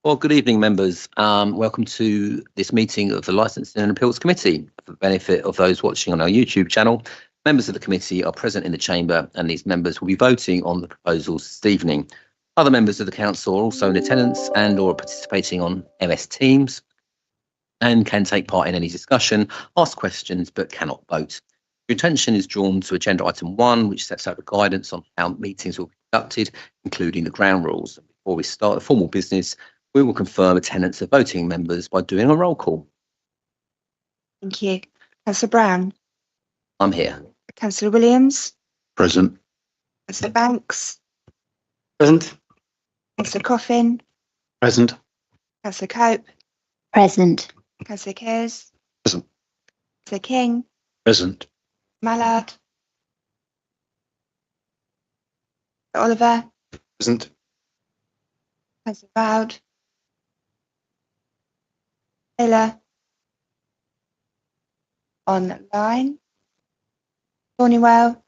Well, good evening, members. Welcome to this meeting of the Licensing and Appeals Committee. For the benefit of those watching on our YouTube channel, members of the committee are present in the chamber and these members will be voting on the proposals this evening. Other members of the council are also in attendance and or participating on MS Teams and can take part in any discussion, ask questions, but cannot vote. Your attention is drawn to agenda item 1, which sets out the guidance on how meetings will be conducted, including the ground rules. Before we start the formal business, we will confirm attendance of voting members by doing a roll call. Thank you. Councillor Brown. I'm here. Councillor Williams. Present. Councillor Banks. Present. Councillor Coffin. Present. Councillor Cope. Present. Councillor Kears. Present. Councillor King. Present. Mallard. Oliver. Present. Councillor Boud. Taylor. Online. Thornywell.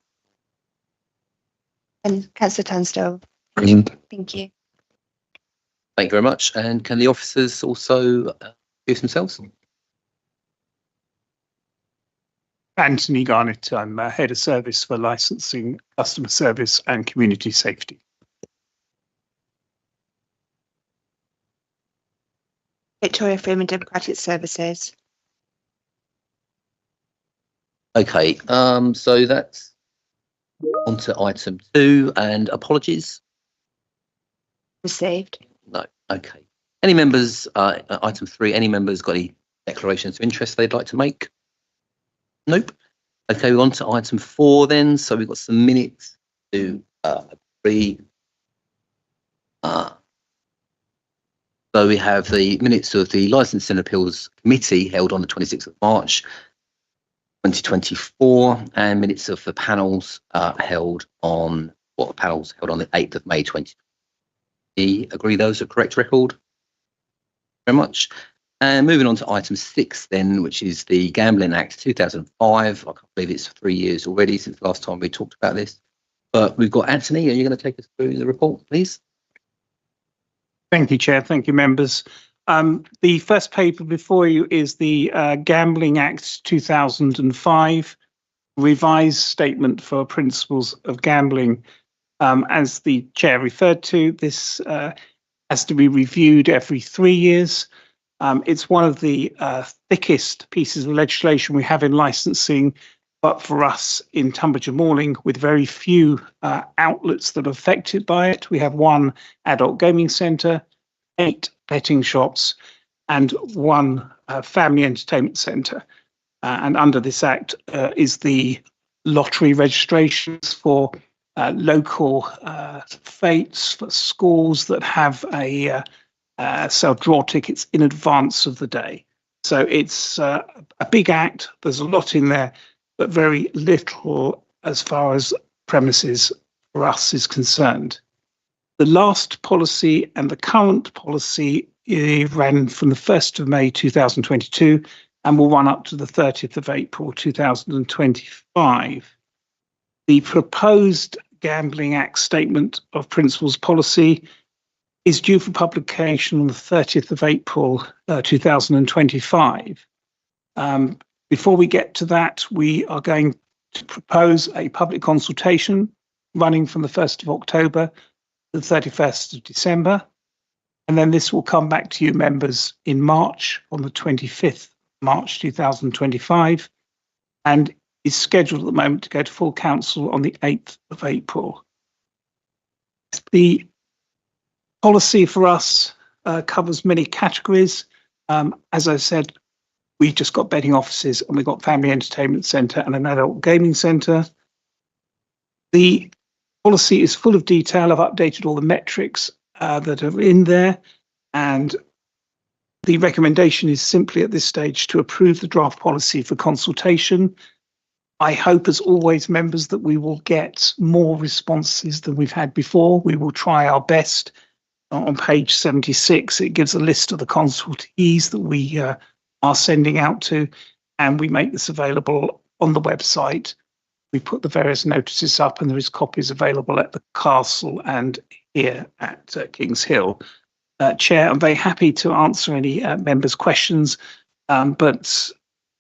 And Councillor Tunstall. Present. Thank you. Thank you very much. And can the officers also introduce themselves? Anthony Garnett, I'm Head of Service for Licensing, Customer Service and Community Safety. Victoria Freeman, Democratic Services. Okay, so that's on to item 2 and apologies. Received. No, okay. Any members, item 3, any members got any declarations of interest they'd like to make? Nope. Okay, we're on to item 4 then. So we've got some minutes to agree. So we have the minutes of the Licensing and Appeals Committee held on the 26th of March 2024 and minutes of the panels held on the 8th of May 2020. Agree those are correct record? Very much. And moving on to item 6 then, which is the Gambling Act 2005. I can't believe it's 3 years already since the last time we talked about this. But we've got Anthony. Are you going to take us through the report, please? Thank you, Chair. Thank you, members. The first paper before you is the Gambling Act 2005 revised statement for principles of gambling. As the Chair referred to, this has to be reviewed every 3 years. It's one of the thickest pieces of legislation we have in licensing, but for us in Tunbridge and Morling, with very few outlets that are affected by it. We have 1 adult gaming centre, 8 betting shops, and 1 family entertainment centre. And under this Act is the lottery registrations for local fetes, for schools that have sell draw tickets in advance of the day. So it's a big act. There's a lot in there, but very little as far as premises for us is concerned. The last policy and the current policy ran from the 1st of May 2022 and will run up to the 30th of April 2025. The proposed Gambling Act Statement of Principles policy is due for publication on the 30th of April 2025. Before we get to that, we are going to propose a public consultation running from the 1st of October to the 31st of December. And then this will come back to you members in March, on the 25th March 2025, and is scheduled at the moment to go to full council on the 8th of April. The policy for us covers many categories. As I said, we just got betting offices and we've got family entertainment centre and an adult gaming centre. The policy is full of detail. I've updated all the metrics that are in there, and the recommendation is simply at this stage to approve the draft policy for consultation. I hope, as always, members, that we will get more responses than we've had before. We will try our best. On page 76, it gives a list of the consultees that we are sending out to, and we make this available on the website. We put the various notices up, and there is copies available at the castle and here at Kings Hill. Chair, I'm very happy to answer any members' questions, but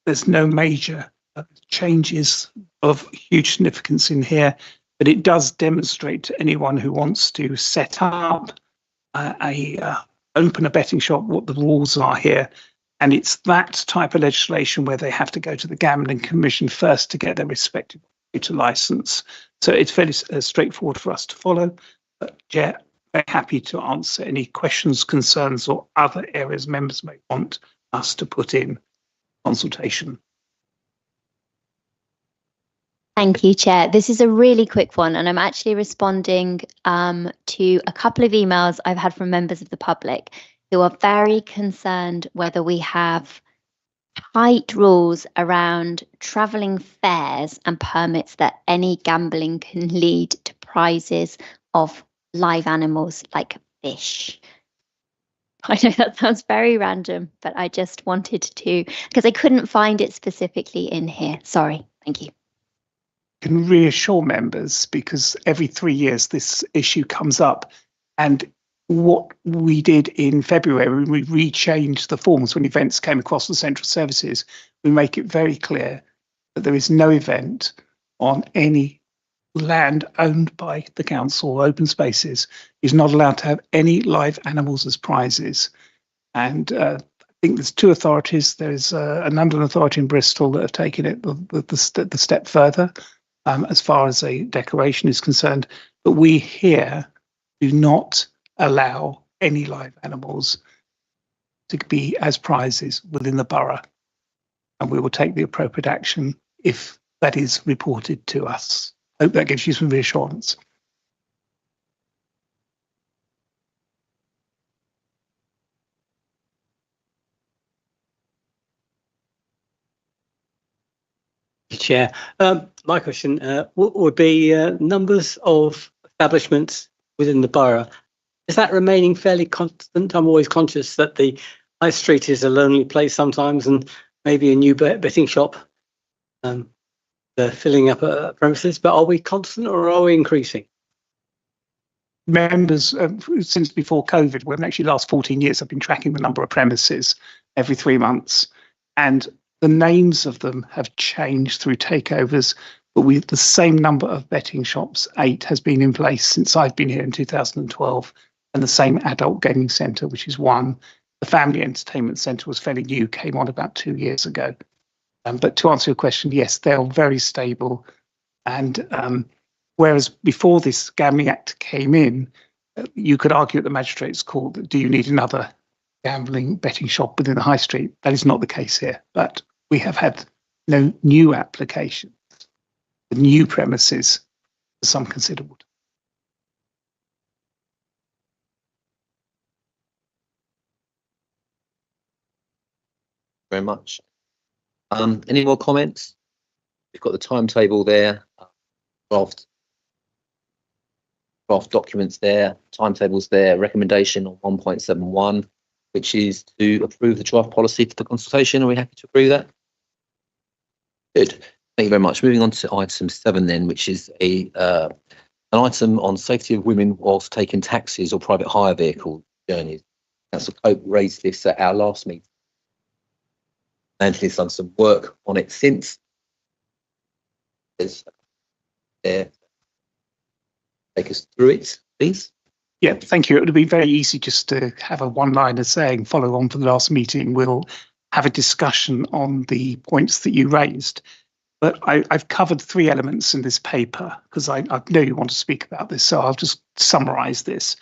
there's no major changes of huge significance in here. But it does demonstrate to anyone who wants to set up open a betting shop what the rules are here. And it's that type of legislation where they have to go to the Gambling Commission first to get their respective license. So it's fairly straightforward for us to follow. But Chair, very happy to answer any questions, concerns, or other areas members may want us to put in consultation. Thank you, Chair. This is a really quick one, and I'm actually responding to a couple of emails I've had from members of the public who are very concerned whether we have tight rules around travelling fairs and permits that any gambling can lead to prizes of live animals like fish. I know that sounds very random, but I just wanted to, because I couldn't find it specifically in here. Sorry. Thank you. Can reassure members, because every 3 years this issue comes up, and what we did in February, we rechanged the forms when events came across the central services. We make it very clear that there is no event on any land owned by the council or open spaces is not allowed to have any live animals as prizes. And I think there's two authorities. There's a London authority in Bristol that have taken it the step further as far as a declaration is concerned. But we here do not allow any live animals to be as prizes within the borough. And we will take the appropriate action if that is reported to us. Hope that gives you some reassurance. Chair, my question would be numbers of establishments within the borough. Is that remaining fairly constant? I'm always conscious that the high street is a lonely place sometimes, and maybe a new betting shop filling up premises. But are we constant or are we increasing? Members, since before COVID, well, actually last 14 years, I've been tracking the number of premises every 3 months, and the names of them have changed through takeovers, but the same number of betting shops, 8, has been in place since I've been here in 2012, and the same adult gaming centre, which is 1. The family entertainment centre was fairly new, came on about 2 years ago. But to answer your question, yes, they're very stable. And whereas before this Gambling Act came in, you could argue at the Magistrates' Court that do you need another gambling betting shop within the high street? That is not the case here. But we have had no new applications, new premises for some considerable time. Very much. Any more comments? We've got the timetable there, draft documents there, timetables there, recommendation on 1.71, which is to approve the draft policy for the consultation. Are we happy to agree with that? Good. Thank you very much. Moving on to item 7 then, which is an item on safety of women whilst taking taxis or private hire vehicle journeys. Councillor Cope raised this at our last meeting. Anthony's done some work on it since. There. Take us through it, please. Yeah, thank you. It would be very easy just to have a one-liner saying, follow on from the last meeting, we'll have a discussion on the points that you raised. But I've covered 3 elements in this paper because I know you want to speak about this, so I'll just summarise this.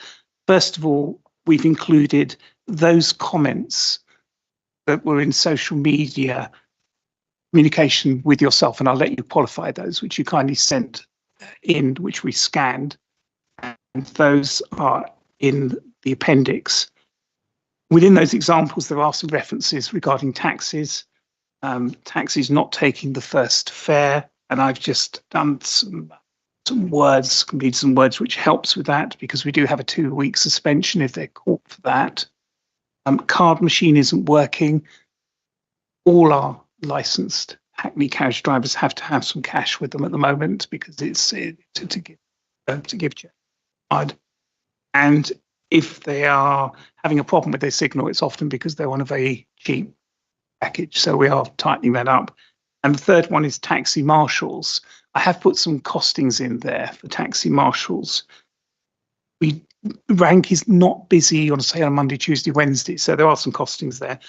First of all, we've included those comments that were in social media communication with yourself, and I'll let you qualify those, which you kindly sent in, which we scanned, and those are in the appendix. Within those examples, there are some references regarding taxis, taxis not taking the first fare, and I've just done some words, completed some words which helps with that, because we do have a 2-week suspension if they're caught for that. Card machine isn't working. All our licensed Hackney carriage drivers have to have some cash with them at the moment because it's to give card. And if they are having a problem with their signal, it's often because they're on a very cheap package. So we are tightening that up. And the third one is taxi marshals. I have put some costings in there for taxi marshals. Rank is not busy on, say, on Monday, Tuesday, Wednesday. So there are some costings there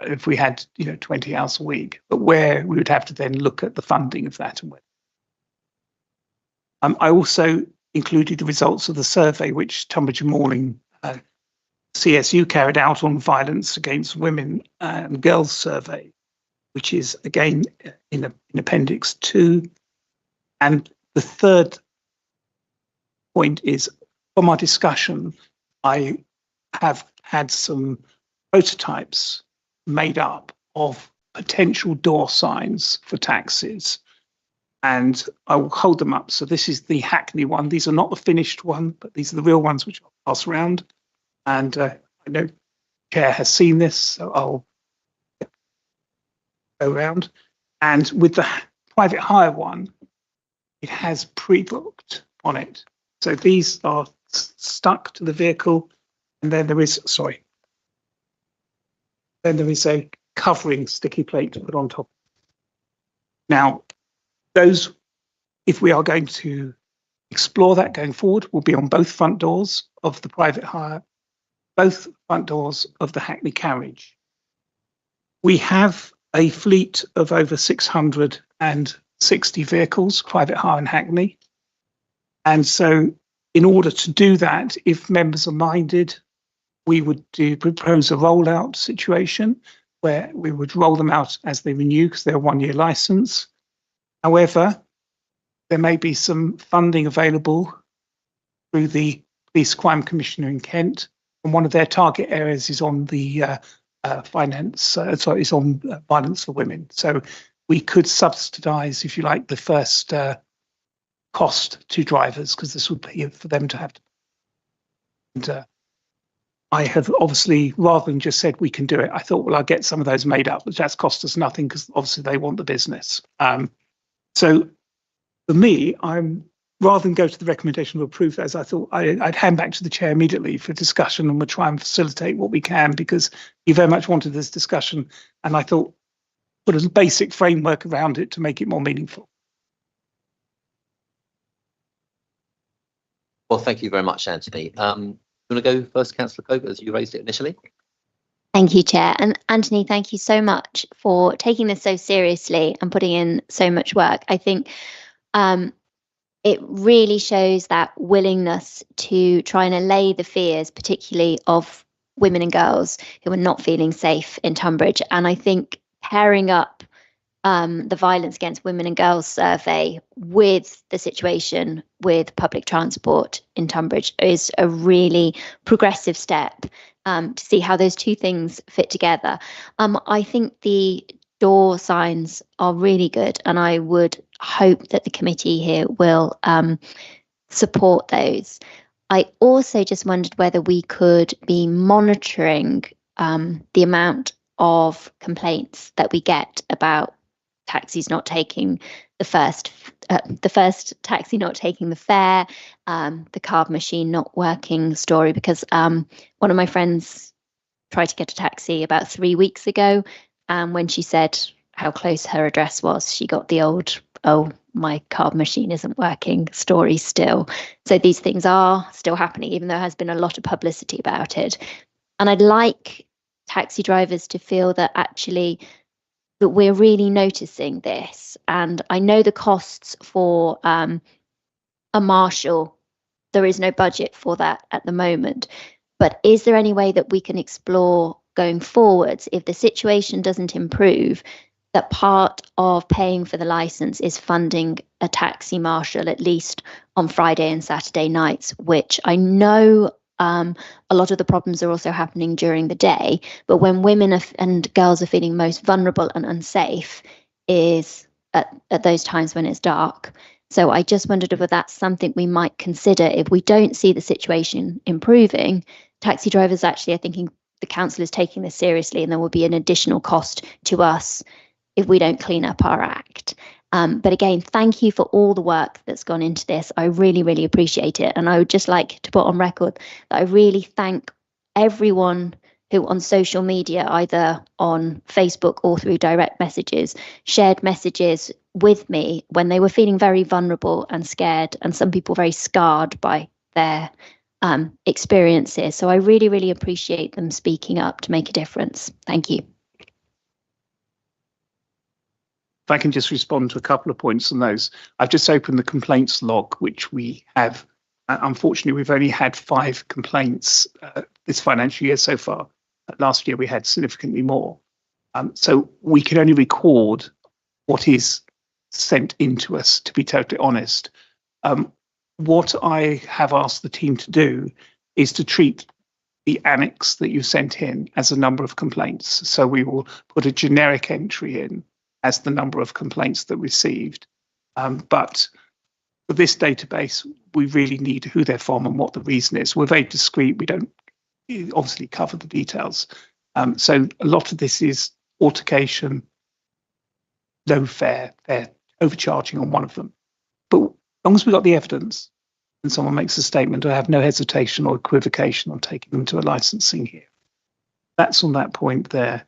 if we had, 20 hours a week, but where we would have to then look at the funding of that. And I also included the results of the survey which Tunbridge Morning CSU carried out on violence against women and girls survey, which is again in Appendix 2. And the third point is, from our discussion, I have had some prototypes made up of potential door signs for taxis, and I will hold them up. So this is the Hackney one. These are not the finished one, but these are the real ones which I'll pass around. And I know the Chair has seen this, so I'll go around. And with the private hire one, it has pre-booked on it. So these are stuck to the vehicle, and then there is, then there is a covering sticky plate to put on top. Now, those, if we are going to explore that going forward, will be on both front doors of the private hire, both front doors of the Hackney carriage. We have a fleet of over 660 vehicles, private hire in Hackney. And so in order to do that, if members are minded, we would propose a rollout situation where we would roll them out as they renew because they're a 1-year license. However, there may be some funding available through the Police Crime Commissioner in Kent, and one of their target areas is on the violence for women. So we could subsidise, if you like, the first cost to drivers, because this would be for them to have to. And I have obviously, rather than just said we can do it, I thought, well, I'll get some of those made up, but that's cost us nothing because obviously they want the business. So for me, rather than go to the recommendation to approve those, I thought I'd hand back to the Chair immediately for discussion, and we'll try and facilitate what we can, because you very much wanted this discussion, and I thought put a basic framework around it to make it more meaningful. Well, thank you very much, Anthony. You want to go first, Councillor Cope, as you raised it initially? Thank you, Chair. And Anthony, thank you so much for taking this so seriously and putting in so much work. I think it really shows that willingness to try and allay the fears, particularly of women and girls who are not feeling safe in Tunbridge. And I think pairing up the violence against women and girls survey with the situation with public transport in Tunbridge is a really progressive step to see how those two things fit together. I think the door signs are really good, and I would hope that the committee here will support those. I also just wondered whether we could be monitoring the amount of complaints that we get about taxis not taking the first taxi not taking the fare, the card machine not working story, because one of my friends tried to get a taxi about 3 weeks ago, and when she said how close her address was, she got the old, "Oh, my card machine isn't working" story still. So these things are still happening, even though there has been a lot of publicity about it. And I'd like taxi drivers to feel that actually that we're really noticing this. And I know the costs for a marshal, there is no budget for that at the moment. But is there any way that we can explore going forwards, if the situation doesn't improve, that part of paying for the license is funding a taxi marshal, at least on Friday and Saturday nights, which I know a lot of the problems are also happening during the day, but when women and girls are feeling most vulnerable and unsafe is at those times when it's dark. So I just wondered if that's something we might consider if we don't see the situation improving. Taxi drivers actually are thinking the council is taking this seriously, and there will be an additional cost to us if we don't clean up our act. But again, thank you for all the work that's gone into this. I really, really appreciate it. And I would just like to put on record that I really thank everyone who on social media, either on Facebook or through direct messages, shared messages with me when they were feeling very vulnerable and scared, and some people very scarred by their experiences. So I really, really appreciate them speaking up to make a difference. Thank you. If I can just respond to a couple of points on those. I've just opened the complaints log, which we have. Unfortunately, we've only had 5 complaints this financial year so far. Last year, we had significantly more. So we can only record what is sent into us, to be totally honest. What I have asked the team to do is to treat the annex that you sent in as a number of complaints. So we will put a generic entry in as the number of complaints that received. But for this database, we really need who they're from and what the reason is. We're very discreet. We don't obviously cover the details. So a lot of this is altercation, low fare, they're overcharging on one of them. But as long as we've got the evidence and someone makes a statement, I have no hesitation or equivocation on taking them to a licensing here. That's on that point there.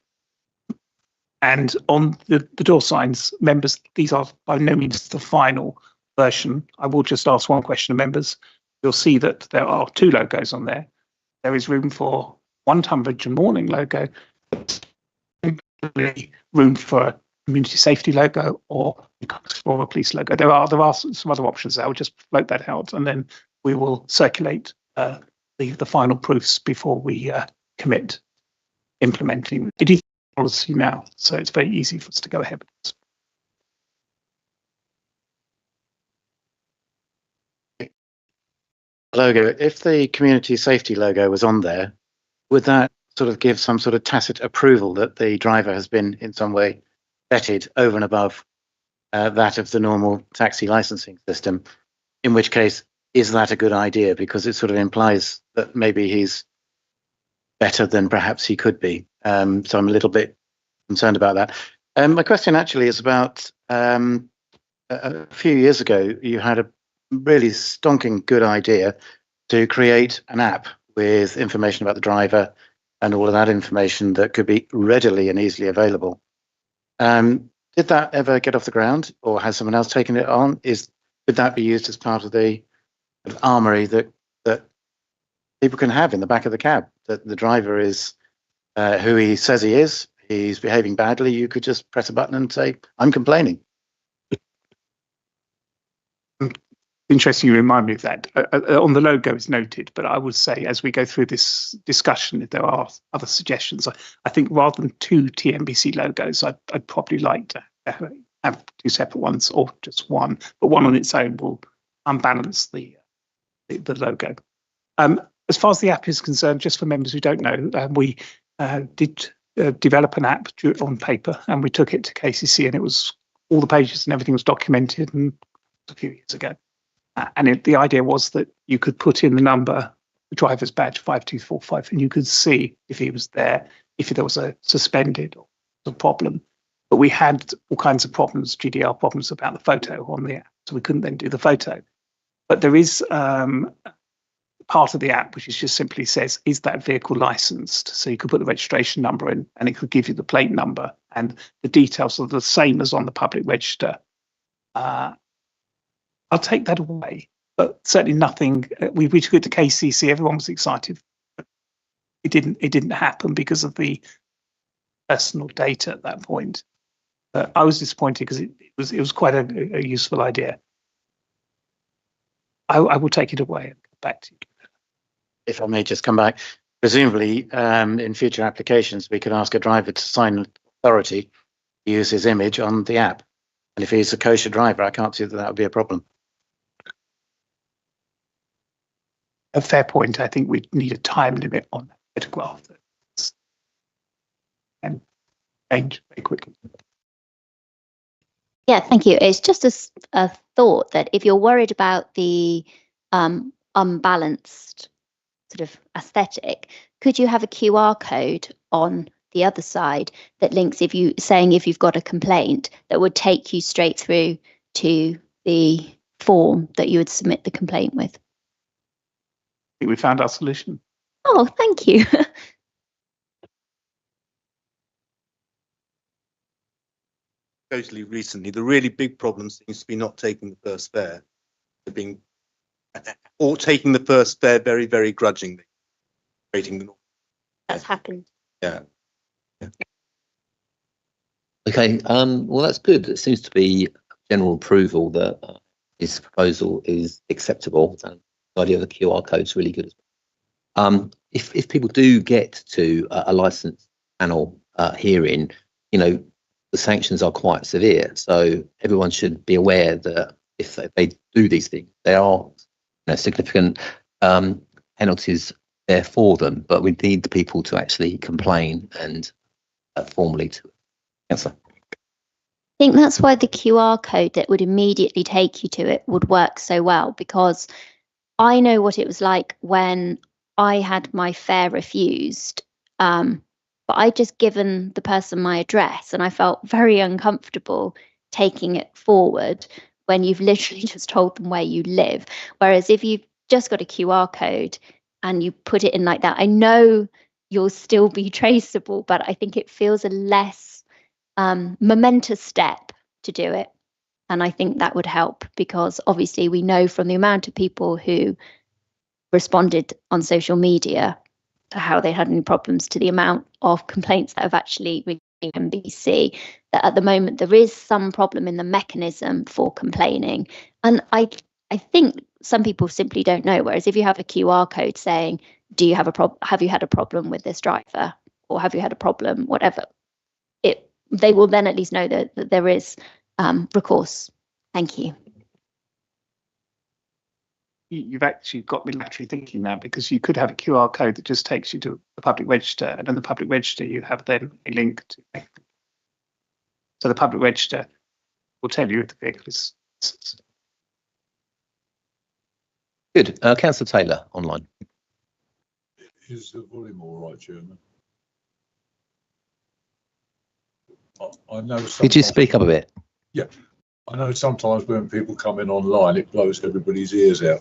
And on the door signs, members, these are by no means the final version. I will just ask one question of members. You'll see that there are 2 logos on there. There is room for one Tunbridge and Morning logo, room for a community safety logo or a police logo. There are some other options there. I will just float that out, and then we will circulate the final proofs before we commit implementing. It is policy now, so it's very easy for us to go ahead with this. Logo, if the community safety logo was on there, would that sort of give some sort of tacit approval that the driver has been in some way vetted over and above that of the normal taxi licensing system? In which case, is that a good idea? Because it sort of implies that maybe he's better than perhaps he could be. So I'm a little bit concerned about that. My question actually is about a few years ago, you had a really stonking good idea to create an app with information about the driver and all of that information that could be readily and easily available. Did that ever get off the ground, or has someone else taken it on? Could that be used as part of the armory that people can have in the back of the cab, that the driver is who he says he is, he's behaving badly, you could just press a button and say, I'm complaining. Interesting you remind me of that. On the logo is noted, but I would say as we go through this discussion, if there are other suggestions, I think rather than 2 TNBC logos, I'd probably like to have 2 separate ones or just one, but one on its own will unbalance the logo. As far as the app is concerned, just for members who don't know, we did develop an app on paper, and we took it to KCC, and it was all the pages and everything was documented, and a few years ago. And the idea was that you could put in the number, the driver's badge 5245, and you could see if he was there, if there was a suspended or a problem. But we had all kinds of problems, GDR problems about the photo on the app, so we couldn't then do the photo. But there is part of the app which is just simply says, is that vehicle licensed? So you could put the registration number in, and it could give you the plate number, and the details are the same as on the public register. I'll take that away, but certainly nothing. We took it to KCC. Everyone was excited. It didn't happen because of the personal data at that point. I was disappointed because it was quite a useful idea. I will take it away and come back to you. If I may just come back, presumably in future applications, we could ask a driver to sign authority, use his image on the app. And if he's a kosher driver, I can't see that would be a problem. A fair point. I think we need a time limit on that photograph and change very quickly. Yeah, thank you. It's just a thought that if you're worried about the unbalanced sort of aesthetic, could you have a QR code on the other side that links if you've got a complaint, that would take you straight through to the form that you would submit the complaint with. I think we found our solution. Oh, thank you. Totally recently, the really big problem seems to be not taking the first fare, or taking the first fare very, very grudgingly. That's happened. Yeah. Okay, well, that's good. It seems to be general approval that this proposal is acceptable, and the idea of the QR code is really good. If people do get to a licensed panel hearing, the sanctions are quite severe. So everyone should be aware that if they do these things, there are significant penalties there for them. But we need the people to actually complain and formally to answer. I think that's why the QR code that would immediately take you to it would work so well, because I know what it was like when I had my fare refused. But I'd just given the person my address and I felt very uncomfortable taking it forward when you've literally just told them where you live. Whereas if you've just got a QR code and you put it in like that, I know you'll still be traceable, but I think it feels a less momentous step to do it. And I think that would help, because obviously we know from the amount of people who responded on social media to how they had any problems, to the amount of complaints that have actually reached NBC, that at the moment there is some problem in the mechanism for complaining. And I think some people simply don't know. Whereas if you have a QR code saying, do you have a problem? Have you had a problem with this driver? Or have you had a problem? Whatever. They will then at least know that there is recourse. Thank you. You've actually got me laterally thinking now, because you could have a QR code that just takes you to the public register, and in the public register you have then a link to. So the public register will tell you if the vehicle is. Good. Councillor Taylor, online. Is the volume all right, Chairman? I know. Could you speak up a bit? Yeah. I know sometimes when people come in online, it blows everybody's ears out.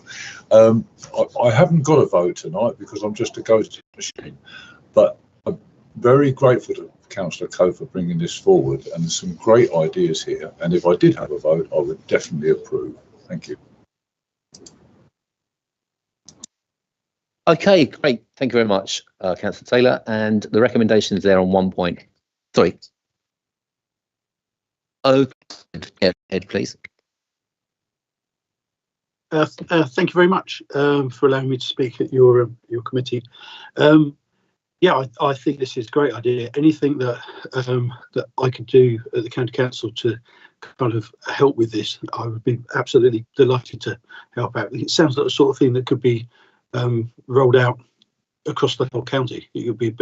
I haven't got a vote tonight because I'm just a ghost machine, but I'm very grateful to Councillor Coe for bringing this forward, and there's some great ideas here. And if I did have a vote, I would definitely approve. Thank you. Okay, great. Thank you very much, Councillor Taylor. And the recommendations there on 1 point. Sorry. Oh, Ed, please. Thank you very much for allowing me to speak at your committee. Yeah, I think this is a great idea. Anything that that I could do at the County Council to kind of help with this, I would be absolutely delighted to help out. It sounds like the sort of thing that could be rolled out across the whole county. It would be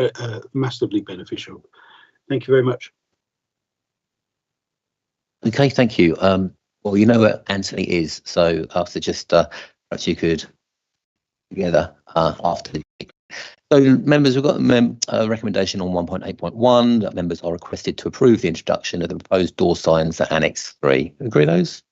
massively beneficial. Thank you very much. Okay, thank you. Well, you know where Anthony is, so I'll suggest perhaps you could together after the. So, members, we've got a recommendation on 1.8.1 that members are requested to approve the introduction of the proposed door signs at Annex 3. Agree those?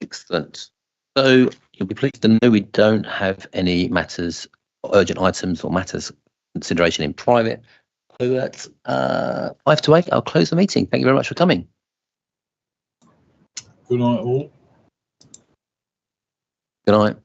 Excellent. So, you'll be pleased to know we don't have any matters, urgent items or matters consideration in private. So at 5 to 8, I'll close the meeting. Thank you very much for coming. Good night, all. Good night.